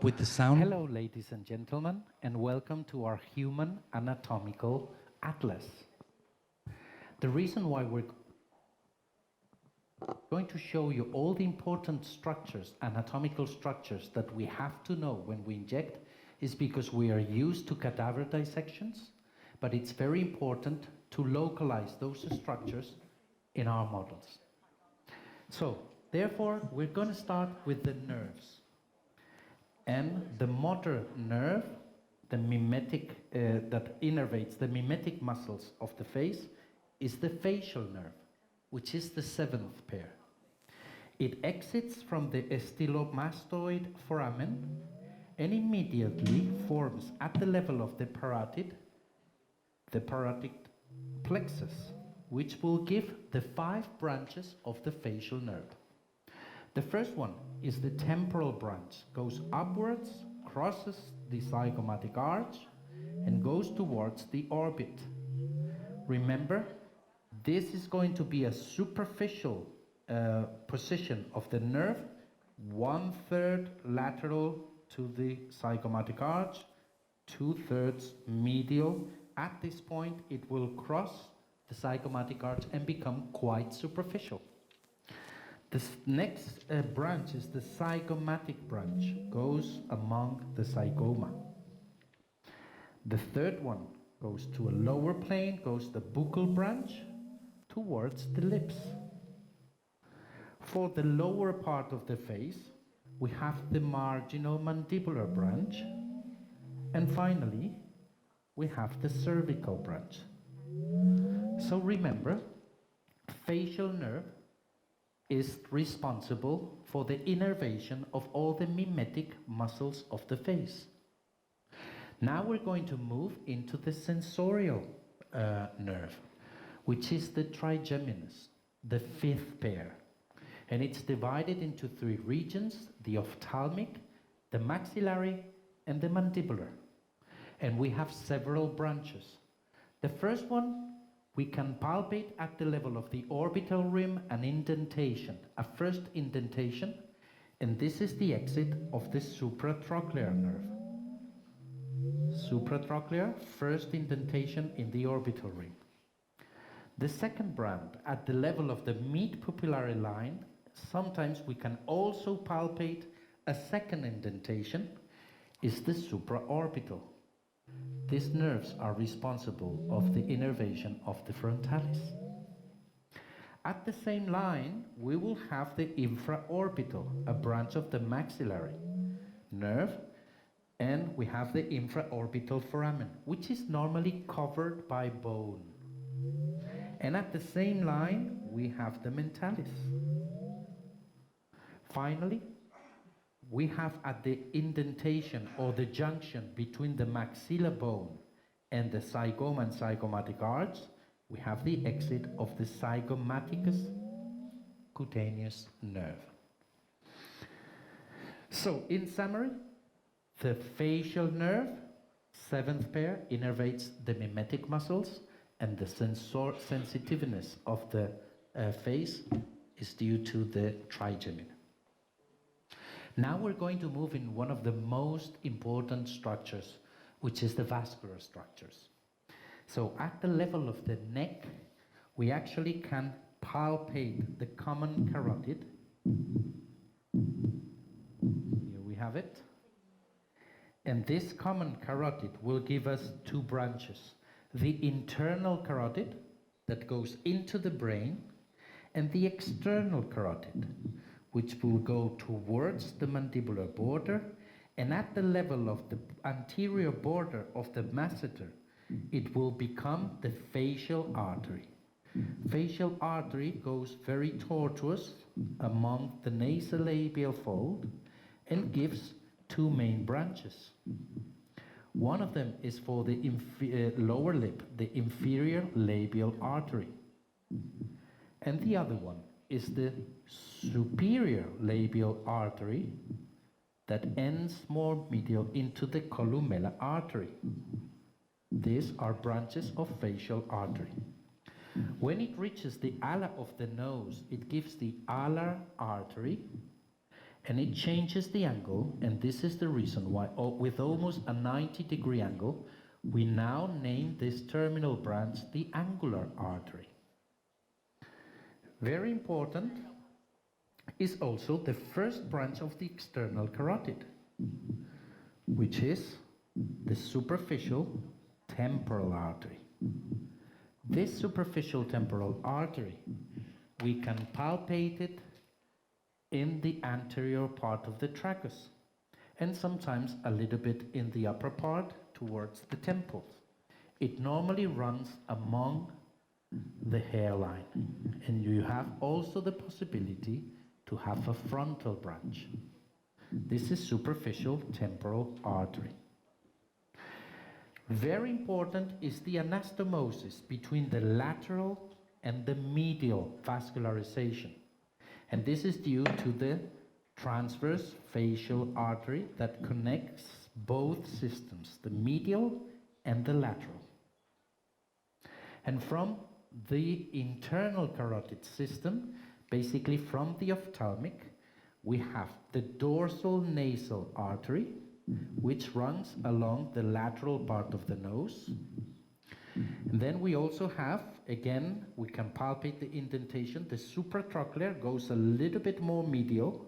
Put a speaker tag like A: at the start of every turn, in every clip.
A: with the sound.
B: Hello, ladies and gentlemen, and welcome to our Human Anatomical Atlas. The reason why we're going to show you all the important structures, anatomical structures that we have to know when we inject is because we are used to cadaver dissections, but it's very important to localize those structures in our models. So, therefore, we're going to start with the nerves. And the motor nerve, the mimetic, that innervates the mimetic muscles of the face, is the facial nerve, which is the seventh pair. It exits from the stylomastoid foramen and immediately forms at the level of the parotid plexus, which will give the 5 branches of the facial nerve. The first one is the temporal branch, goes upwards, crosses the zygomatic arch, and goes towards the orbit. Remember, this is going to be a superficial position of the nerve, 1/3 lateral to the zygomatic arch, 2/3 medial. At this point, it will cross the zygomatic arch and become quite superficial. The next branch is the zygomatic branch, goes among the zygoma. The third one goes to a lower plane, goes the buccal branch towards the lips. For the lower part of the face, we have the marginal mandibular branch, and finally, we have the cervical branch. So remember, facial nerve is responsible for the innervation of all the mimetic muscles of the face. Now we're going to move into the sensorial nerve, which is the trigeminus, the 5th pair. And it's divided into 3 regions, the ophthalmic, the maxillary, and the mandibular. And we have several branches. The first one, we can palpate at the level of the orbital rim an indentation, a first indentation, and this is the exit of the supratrochlear nerve. Supratrochlear, first indentation in the orbital rim. The second brand, at the level of the mid-pupillary line, sometimes we can also palpate a second indentation, is the supraorbital. These nerves are responsible of the innervation of the frontalis. At the same line, we will have the infraorbital, a branch of the maxillary nerve, and we have the infraorbital foramen, which is normally covered by bone. And at the same line, we have the mentalis. Finally, we have at the indentation or the junction between the maxilla bone and the zygoma and zygomatic arch, we have the exit of the zygomaticus cutaneous nerve. So, in summary, the facial nerve, 7th pair, innervates the mimetic muscles, and the sensitiveness of the face is due to the trigemin. Now we're going to move in one of the most important structures, which is the vascular structures. So at the level of the neck, we actually can palpate the common carotid. Here we have it. And this common carotid will give us 2 branches. The internal carotid that goes into the brain, and the external carotid, which will go towards the mandibular border, and at the level of the anterior border of the masseter, it will become the facial artery. Facial artery goes very tortuous among the nasolabial fold and gives 2 main branches. One of them is for the lower lip, the inferior labial artery. And the other one is the superior labial artery that ends more medial into the columella artery. These are branches of facial artery. When it reaches the ala of the nose, it gives the alar artery, and it changes the angle, and this is the reason why, with almost a 90-degree angle, we now name this terminal branch the angular artery. Very important is also the first branch of the external carotid, which is the superficial temporal artery. This superficial temporal artery, we can palpate it in the anterior part of the tragus, and sometimes a little bit in the upper part towards the temples. It normally runs among the hairline, and you have also the possibility to have a frontal branch. This is superficial temporal artery. Very important is the anastomosis between the lateral and the medial vascularization. And this is due to the transverse facial artery that connects both systems, the medial and the lateral. And from the internal carotid system, basically from the ophthalmic, we have the dorsal nasal artery, which runs along the lateral part of the nose. And then we also have, again, we can palpate the indentation. The supratrochlear goes a little bit more medial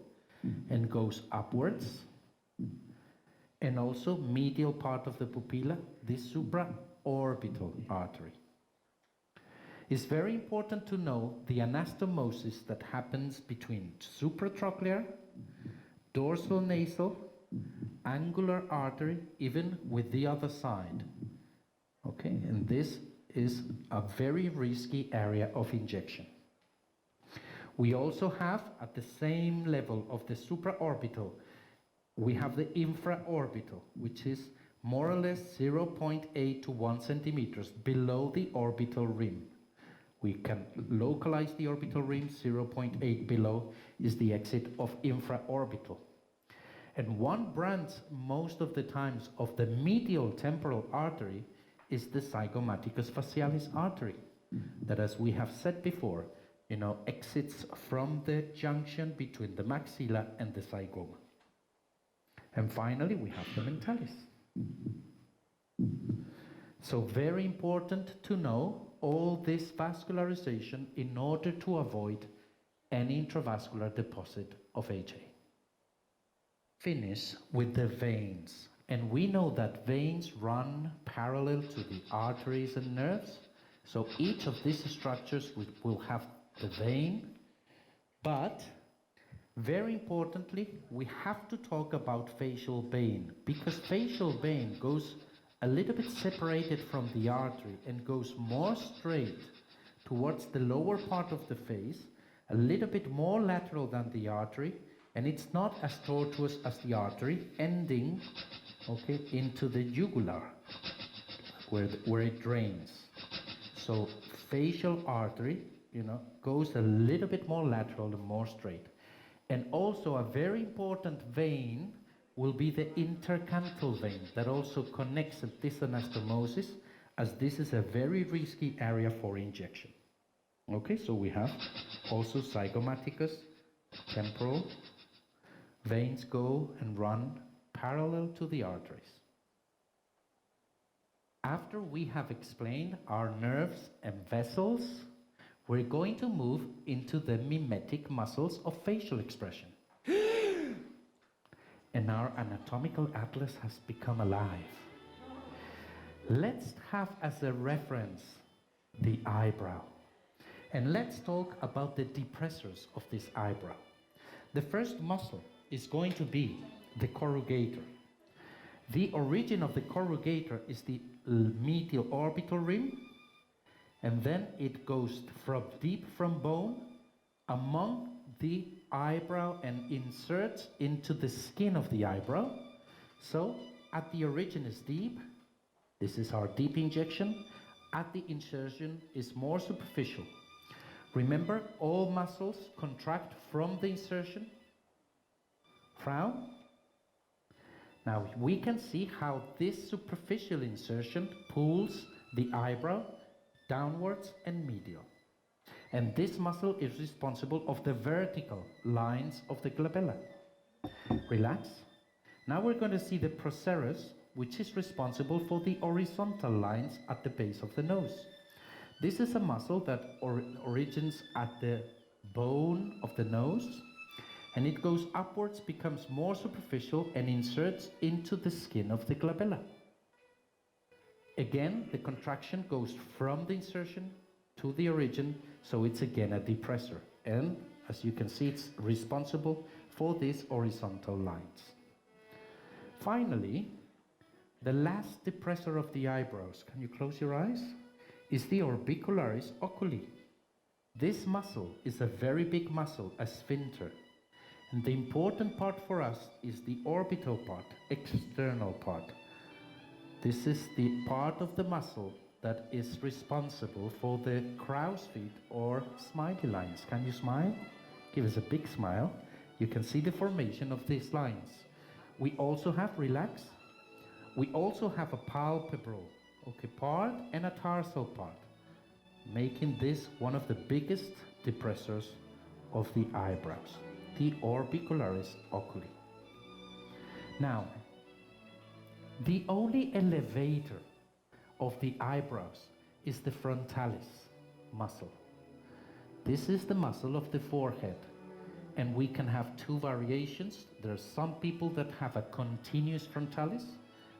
B: and goes upwards. And also medial part of the pupilla, the supraorbital artery. It's very important to know the anastomosis that happens between supratrochlear, dorsal nasal, angular artery, even with the other side. Okay, and this is a very risky area of injection. We also have, at the same level of the supraorbital, we have the infraorbital, which is more or less 0.8 to 1 centimeters below the orbital rim. We can localize the orbital rim. 0.8 below is the exit of infraorbital. And one branch, most of the times, of the medial temporal artery is the zygomaticus facialis artery, that, as we have said before, exits from the junction between the maxilla and the zygoma. And finally, we have the mentalis. So very important to know all this vascularization in order to avoid any intravascular deposit of HA. Finish with the veins. And we know that veins run parallel to the arteries and nerves. So each of these structures will have the vein. But very importantly, we have to talk about facial vein, because facial vein goes a little bit separated from the artery and goes more straight towards the lower part of the face, a little bit more lateral than the artery, and it's not as tortuous as the artery, ending into the jugular, where it drains. So facial artery, goes a little bit more lateral and more straight. And also a very important vein will be the intercanthal vein that also connects at this anastomosis, as this is a very risky area for injection. Okay, so we have also zygomaticus temporal. Veins go and run parallel to the arteries. After we have explained our nerves and vessels, we're going to move into the mimetic muscles of facial expression. And our anatomical atlas has become alive. Let's have as a reference the eyebrow. And let's talk about the depressors of this eyebrow. The first muscle is going to be the corrugator. The origin of the corrugator is the medial orbital rim, and then it goes from deep from bone among the eyebrow and inserts into the skin of the eyebrow. So at the origin is deep. This is our deep injection. At the insertion is more superficial. Remember, all muscles contract from the insertion. Frown. Now we can see how this superficial insertion pulls the eyebrow downwards and medial. And this muscle is responsible of the vertical lines of the glabella. Relax. Now we're going to see the procerus, which is responsible for the horizontal lines at the base of the nose. This is a muscle that originates at the bone of the nose, and it goes upwards, becomes more superficial, and inserts into the skin of the glabella. Again, the contraction goes from the insertion to the origin, so it's again a depressor. And as you can see, it's responsible for these horizontal lines. Finally, the last depressor of the eyebrows, can you close your eyes? Is the orbicularis oculi. This muscle is a very big muscle, a sphincter. And the important part for us is the orbital part, external part. This is the part of the muscle that is responsible for the crow's feet or smiley lines. Can you smile? Give us a big smile. You can see the formation of these lines. We also have, relax, we also have a palpebral, part and a tarsal part, making this one of the biggest depressors of the eyebrows, the orbicularis oculi. Now, the only elevator of the eyebrows is the frontalis muscle. This is the muscle of the forehead, and we can have two variations. There are some people that have a continuous frontalis,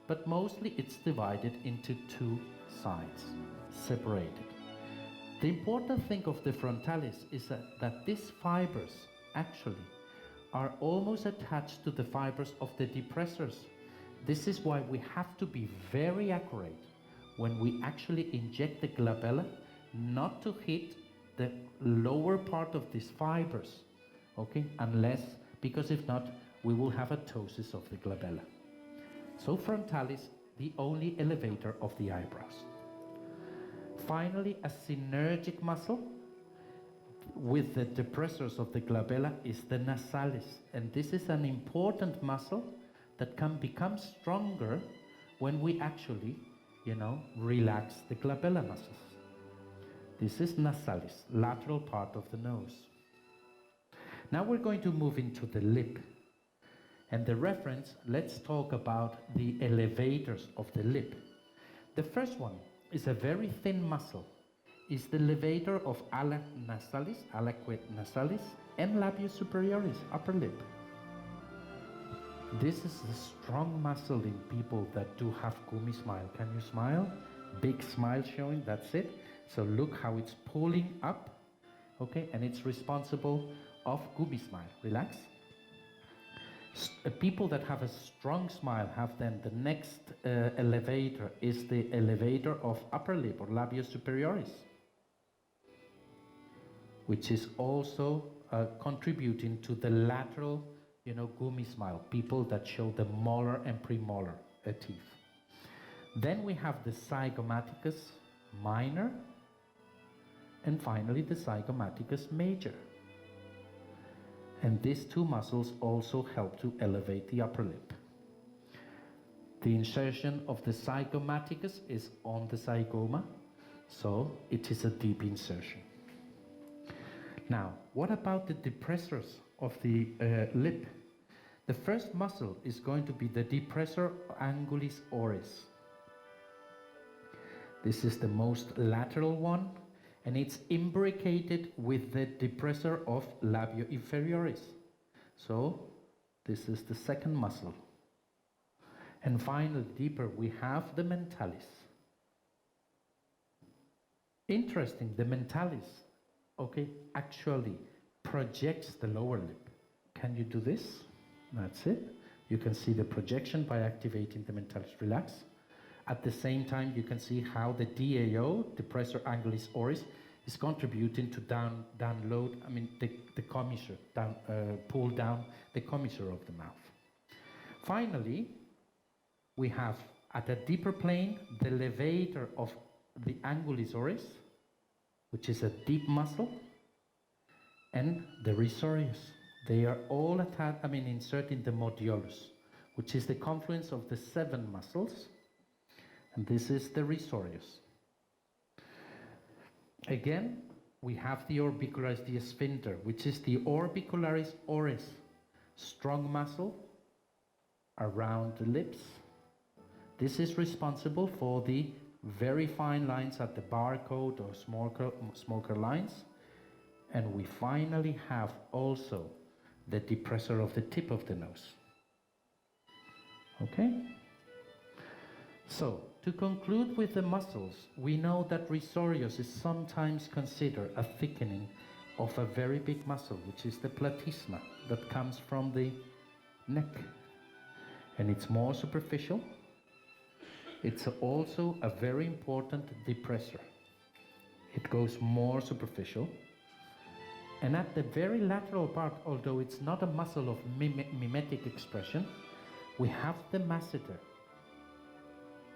B: but mostly it's divided into two sides, separated. The important thing of the frontalis is that these fibers actually are almost attached to the fibers of the depressors. This is why we have to be very accurate when we actually inject the glabella, not to hit the lower part of these fibers, unless, because if not, we will have a ptosis of the glabella. So frontalis, the only elevator of the eyebrows. Finally, a synergic muscle with the depressors of the glabella is the nasalis, and this is an important muscle that can become stronger when we actually, relax the glabella muscles. This is nasalis, lateral part of the nose. Now we're going to move into the lip. And the reference, let's talk about the elevators of the lip. The first one is a very thin muscle. It's the levator of ala nasalis, aliquid nasalis, and labius superioris, upper lip. This is a strong muscle in people that do have gummy smile. Can you smile? Big smile showing, that's it. So look how it's pulling up, and it's responsible of gummy smile. Relax. People that have a strong smile have then the next elevator is the elevator of upper lip or labius superioris, which is also contributing to the lateral, gummy smile, people that show the molar and premolar teeth. Then we have the zygomaticus minor, and finally the zygomaticus major. And these two muscles also help to elevate the upper lip. The insertion of the zygomaticus is on the zygoma, so it is a deep insertion. Now, what about the depressors of the lip? The first muscle is going to be the depressor angulis oris. This is the most lateral one, and it's imbricated with the depressor of labio inferioris. So this is the second muscle. And finally, deeper, we have the mentalis. Interesting, the mentalis, actually projects the lower lip. Can you do this? That's it. You can see the projection by activating the mentalis. Relax. At the same time, you can see how the DAO, depressor angulis oris, is contributing to the commissure, pull down the commissure of the mouth. Finally, we have at a deeper plane the levator of the angulis oris, which is a deep muscle, and the risorius. They are all inserting the modiolus, which is the confluence of the 7 muscles. And this is the risorius. Again, we have the orbicularis, the sphincter, which is the orbicularis oris, strong muscle around the lips. This is responsible for the very fine lines at the barcode or smoker lines. And we finally have also the depressor of the tip of the nose. Okay? So, to conclude with the muscles, we know that risorius is sometimes considered a thickening of a very big muscle, which is the platysma, that comes from the neck. And it's more superficial. It's also a very important depressor. It goes more superficial. And at the very lateral part, although it's not a muscle of mimetic expression, we have the masseter,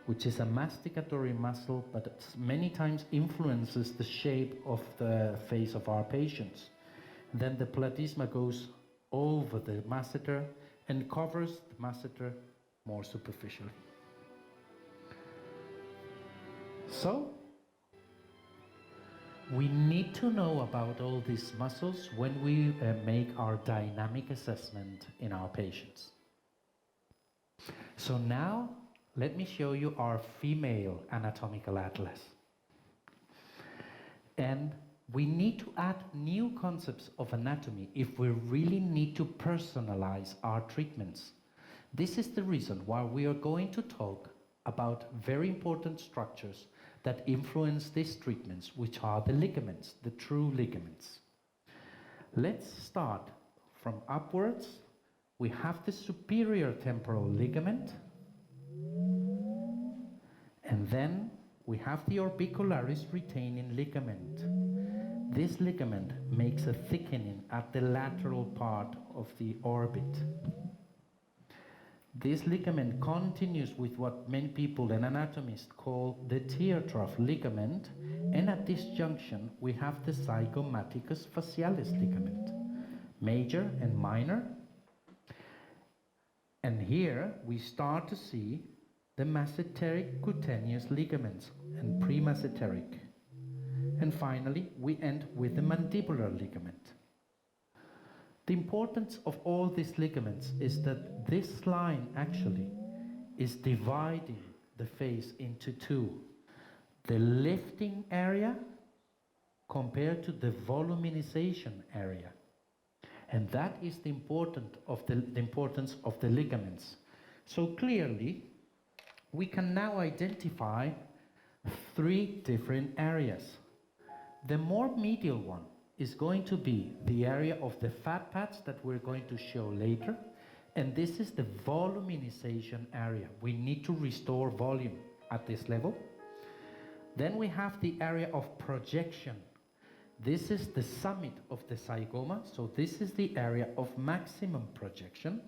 B: which is a masticatory muscle, but it many times influences the shape of the face of our patients. Then the platysma goes over the masseter and covers the masseter more superficially. So, we need to know about all these muscles when we make our dynamic assessment in our patients. So now, let me show you our female anatomical atlas. And we need to add new concepts of anatomy if we really need to personalize our treatments. This is the reason why we are going to talk about very important structures that influence these treatments, which are the ligaments, the true ligaments. Let's start from upwards. We have the superior temporal ligament, and then we have the orbicularis retaining ligament. This ligament makes a thickening at the lateral part of the orbit. This ligament continues with what many people and anatomists call the tear trough ligament, and at this junction we have the zygomaticus facialis ligament, major and minor. And here we start to see the masseteric cutaneous ligaments and premasseteric. And finally, we end with the mandibular ligament. The importance of all these ligaments is that this line actually is dividing the face into two. The lifting area compared to the voluminization area. And that is the importance of the ligaments. So clearly, we can now identify three different areas. The more medial one is going to be the area of the fat pads that we're going to show later, and this is the voluminization area. We need to restore volume at this level. Then we have the area of projection. This is the summit of the zygoma, so this is the area of maximum projection.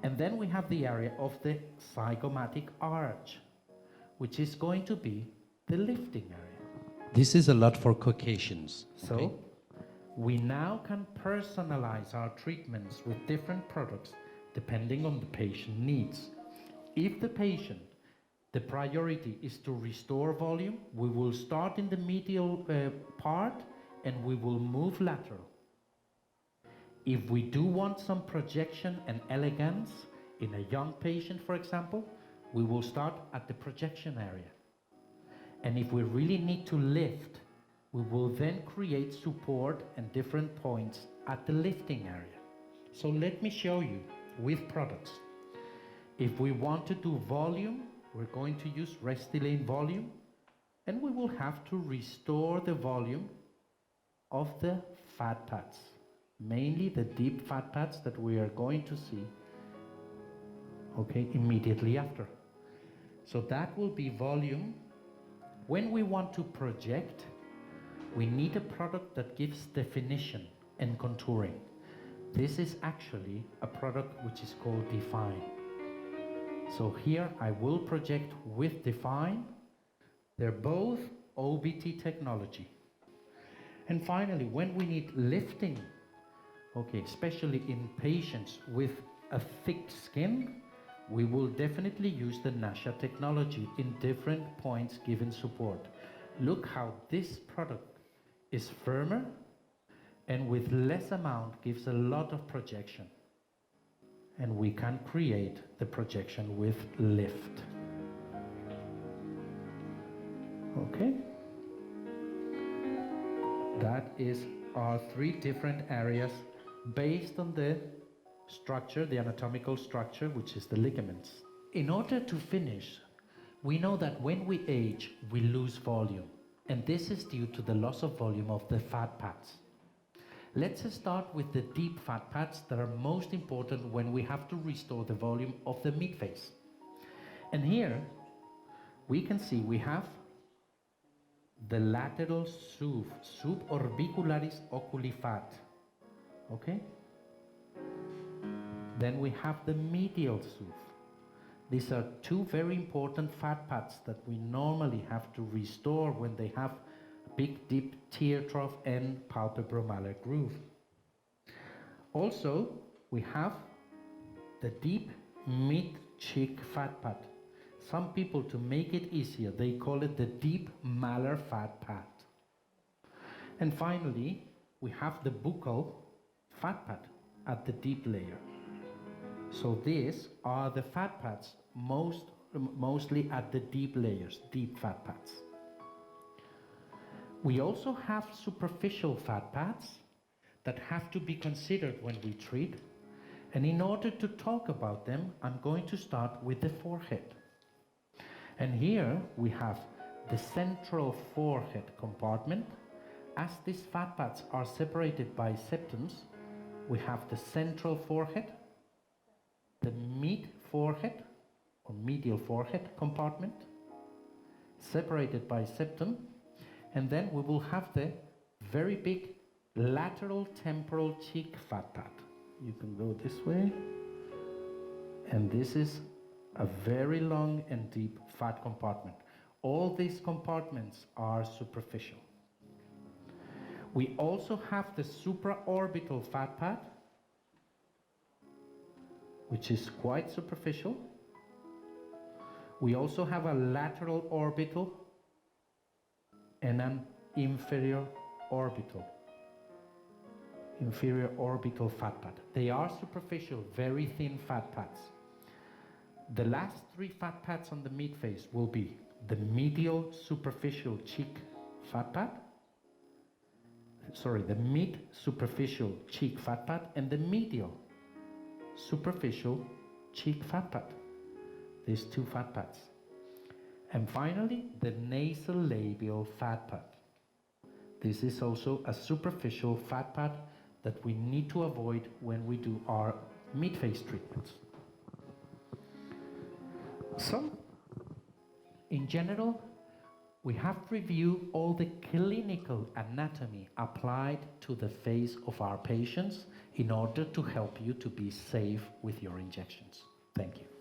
B: And then we have the area of the zygomatic arch, which is going to be the lifting area. This is a lot for Caucasians. So, we now can personalize our treatments with different products depending on the patient needs. If the patient, the priority is to restore volume, we will start in the medial part and we will move lateral. If we do want some projection and elegance in a young patient, for example, we will start at the projection area. And if we really need to lift, we will then create support and different points at the lifting area. So let me show you with products. If we want to do volume, we're going to use Restylane volume, and we will have to restore the volume of the fat pads, mainly the deep fat pads that we are going to see, okay, immediately after. So that will be volume. When we want to project, we need a product that gives definition and contouring. This is actually a product which is called Define. So here I will project with Define. They're both OBT technology. And finally, when we need lifting, okay, especially in patients with a thick skin, we will definitely use the Nasha technology in different points given support. Look how this product is firmer and with less amount gives a lot of projection. and we can create the projection with lift. Okay? That is our 3 different areas based on the structure, the anatomical structure, which is the ligaments. In order to finish, we know that when we age, we lose volume, and this is due to the loss of volume of the fat pads. Let's start with the deep fat pads that are most important when we have to restore the volume of the midface. And here we can see we have the lateral SUV, suborbicularis oculi fat. Okay? Then we have the medial SUV. These are 2 very important fat pads that we normally have to restore when they have big deep tear trough and palpebromalar groove. Also, we have the deep mid-cheek fat pad. Some people, to make it easier, they call it the deep malar fat pad. And finally, we have the buccal fat pad at the deep layer. So these are the fat pads mostly at the deep layers, deep fat pads. We also have superficial fat pads that have to be considered when we treat. And in order to talk about them, I'm going to start with the forehead. And here we have the central forehead compartment. As these fat pads are separated by septums, we have the central forehead, the mid-forehead or medial forehead compartment, separated by septum, and then we will have the very big lateral temporal cheek fat pad. You can go this way, and this is a very long and deep fat compartment. All these compartments are superficial. We also have the supraorbital fat pad, which is quite superficial. We also have a lateral orbital and an inferior orbital fat pad. They are superficial, very thin fat pads. The last 3 fat pads on the midface will be the medial superficial cheek fat pad, the mid superficial cheek fat pad, and the medial superficial cheek fat pad. These 2 fat pads. And finally, the nasolabial fat pad. This is also a superficial fat pad that we need to avoid when we do our midface treatments. So, in general, we have reviewed all the clinical anatomy applied to the face of our patients in order to help you to be safe with your injections. Thank you.